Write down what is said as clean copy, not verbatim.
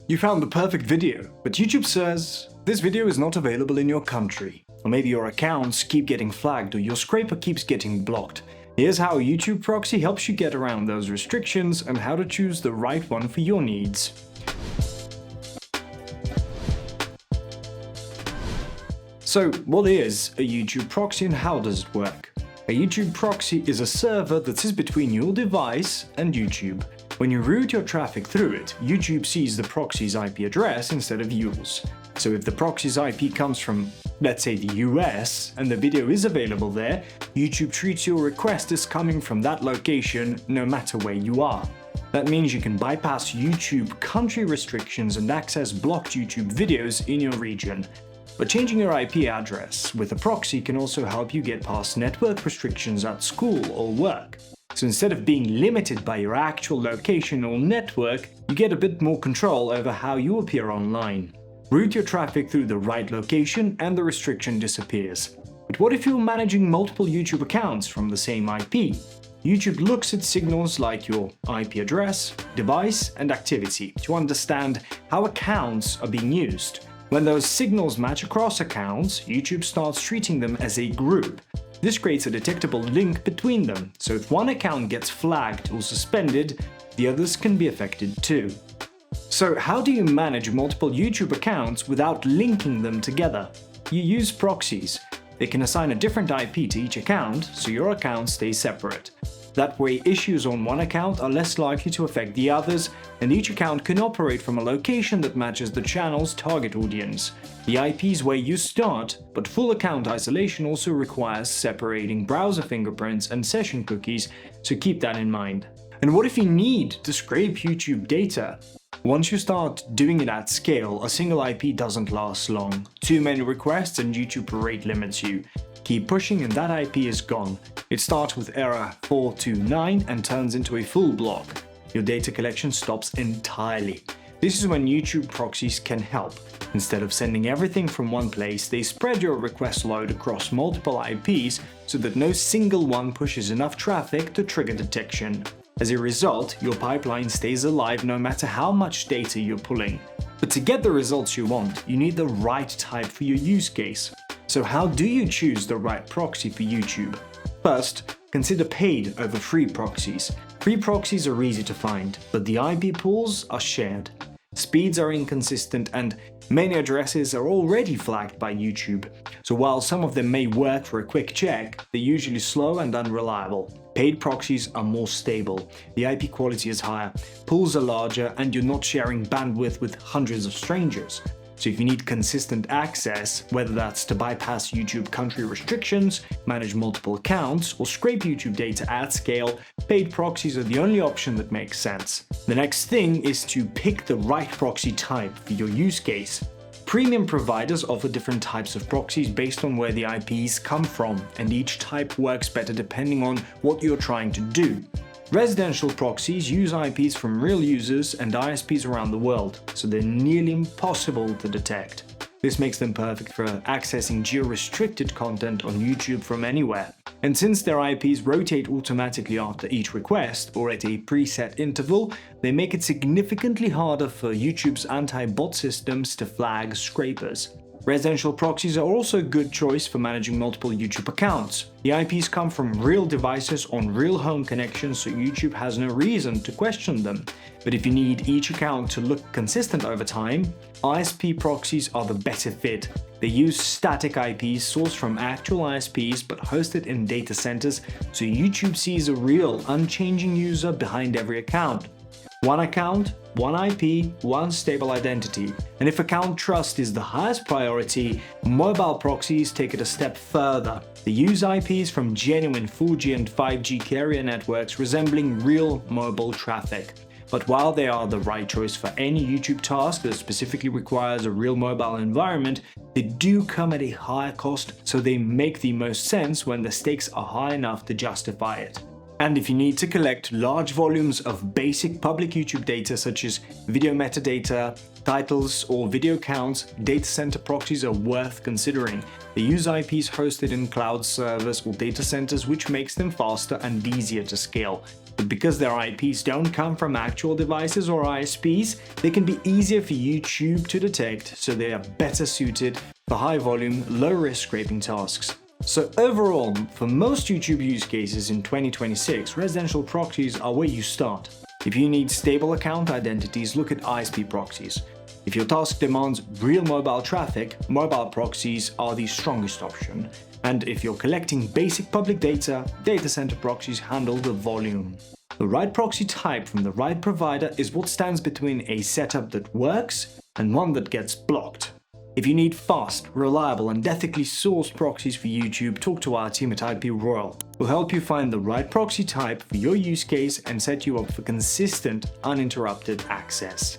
You found the perfect video, but YouTube says, this video is not available in your country. Or maybe your accounts keep getting flagged or your scraper keeps getting blocked. Here's how YouTube Proxy helps you get around those restrictions and how to choose the right one for your needs. So, what is a YouTube proxy and how does it work? A YouTube proxy is a server that sits between your device and YouTube. When you route your traffic through it, YouTube sees the proxy's IP address instead of yours. So if the proxy's IP comes from, let's say, the US, and the video is available there, YouTube treats your request as coming from that location no matter where you are. That means you can bypass YouTube country restrictions and access blocked YouTube videos in your region. But changing your IP address with a proxy can also help you get past network restrictions at school or work. So instead of being limited by your actual location or network, you get a bit more control over how you appear online. Route your traffic through the right location and the restriction disappears. But what if you're managing multiple YouTube accounts from the same IP? YouTube looks at signals like your IP address, device, and activity to understand how accounts are being used. When those signals match across accounts, YouTube starts treating them as a group. This creates a detectable link between them, so if one account gets flagged or suspended, the others can be affected too. So how do you manage multiple YouTube accounts without linking them together? You use proxies. They can assign a different IP to each account, so your account stays separate. That way, issues on one account are less likely to affect the others, and each account can operate from a location that matches the channel's target audience. The IP is where you start, but full account isolation also requires separating browser fingerprints and session cookies, so keep that in mind. And what if you need to scrape YouTube data? Once you start doing it at scale, a single IP doesn't last long. Too many requests and YouTube rate limits you. Keep pushing and that IP is gone. It starts with error 429 and turns into a full block. Your data collection stops entirely. This is when YouTube proxies can help. Instead of sending everything from one place, they spread your request load across multiple IPs so that no single one pushes enough traffic to trigger detection. As a result, your pipeline stays alive no matter how much data you're pulling. But to get the results you want, you need the right type for your use case. So how do you choose the right proxy for YouTube? First, consider paid over free proxies. Free proxies are easy to find, but the IP pools are shared. Speeds are inconsistent and many addresses are already flagged by YouTube. So while some of them may work for a quick check, they're usually slow and unreliable. Paid proxies are more stable, the IP quality is higher, pools are larger, and you're not sharing bandwidth with hundreds of strangers. So if you need consistent access, whether that's to bypass YouTube country restrictions, manage multiple accounts, or scrape YouTube data at scale, paid proxies are the only option that makes sense. The next thing is to pick the right proxy type for your use case. Premium providers offer different types of proxies based on where the IPs come from, and each type works better depending on what you're trying to do. Residential proxies use IPs from real users and ISPs around the world, so they're nearly impossible to detect. This makes them perfect for accessing geo-restricted content on YouTube from anywhere. And since their IPs rotate automatically after each request or at a preset interval, they make it significantly harder for YouTube's anti-bot systems to flag scrapers. Residential proxies are also a good choice for managing multiple YouTube accounts. The IPs come from real devices on real home connections, so YouTube has no reason to question them. But if you need each account to look consistent over time, ISP proxies are the better fit. They use static IPs sourced from actual ISPs but hosted in data centers, so YouTube sees a real, unchanging user behind every account. One account, one IP, one stable identity. And if account trust is the highest priority, mobile proxies take it a step further. They use IPs from genuine 4G and 5G carrier networks resembling real mobile traffic. But while they are the right choice for any YouTube task that specifically requires a real mobile environment, they do come at a higher cost, so they make the most sense when the stakes are high enough to justify it. And if you need to collect large volumes of basic public YouTube data such as video metadata, titles, or video counts, Datacenter proxies are worth considering. They use IPs hosted in cloud servers or data centers, which makes them faster and easier to scale. but because their IPs don't come from actual devices or ISPs, they can be easier for YouTube to detect, so they are better suited for high-volume, low-risk scraping tasks. So overall, for most YouTube use cases in 2026, residential proxies are where you start. If you need stable account identities, look at ISP proxies. If your task demands real mobile traffic, mobile proxies are the strongest option. And if you're collecting basic public data, Datacenter proxies handle the volume. The right proxy type from the right provider is what stands between a setup that works and one that gets blocked. If you need fast, reliable, and ethically sourced proxies for YouTube, talk to our team at IPRoyal. We'll help you find the right proxy type for your use case and set you up for consistent, uninterrupted access.